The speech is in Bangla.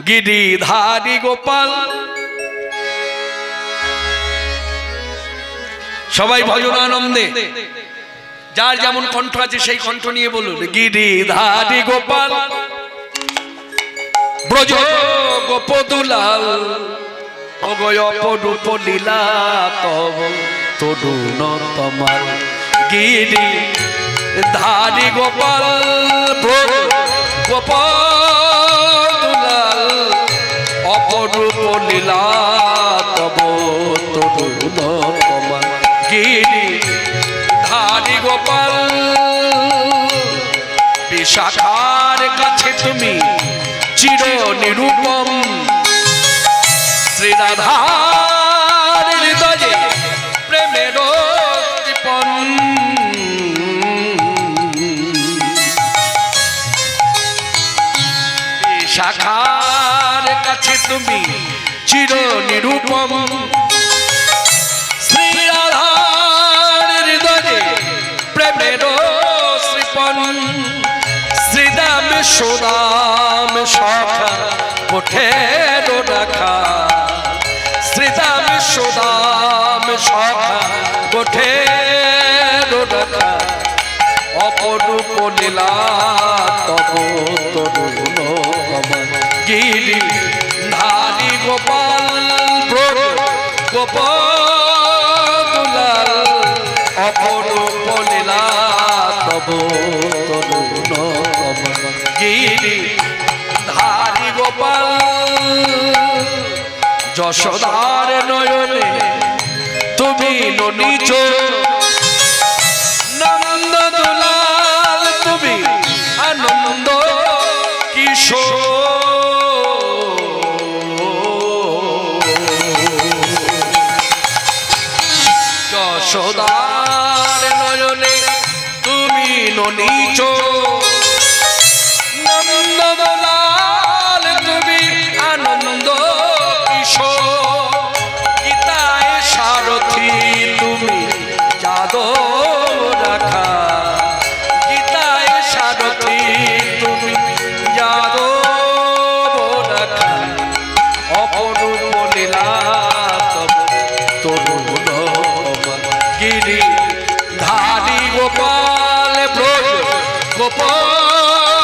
গিরিধারী গোপাল। সবাই ভজনানন্দে যার যেমন কণ্ঠ আছে সেই কণ্ঠ নিয়ে বলুন। গিরিধারী গোপাল ব্রজ গোপদুলাল অগয় অপরূপ লীলা তব তরুণ তোমার। গিরিধারী গোপাল ব্রজ গোপদুলাল অপরূপ লীলা তব তরুণ তোমার। গিরিধারী গোপাল বিশাখার কাছে তুমি চির নিরূপম। শ্রীরাধার হৃদয়ে প্রেমের দীপন। বিশাখার কাছে তুমি চির নিরূপম। শ্রীরাধার হৃদয়ে প্রেমের শ্রীপন। শ্রীদাম সুদাম সখা কোঠের রাখা। শ্রীদাম সুদাম সখা কোঠের রাখা। অপরূপ লীলা তব তরুণ তোমার। গিরিধারী গোপাল ব্রজ গোপদুলাল অপরূপ লীলা তব তরুণ তোমার। গিরিধারী গোপাল যশোদার নয়নে তুমি ননীচ। নন্দ দুলাল তুমি আনন্দ কিশোর। যশোদার নয়নে তুমি ননীচ। নন্দ দুলাল তুমি আনন্দ কিশোর। গীতায় সারথি তুমি যাদব রাখা। গীতায় সারথি তুমি যাদব রাখা। অপরূপ লীলা তব তরুণ তোমার। গিরিধারী গোপাল ব্রজ গোপদুলাল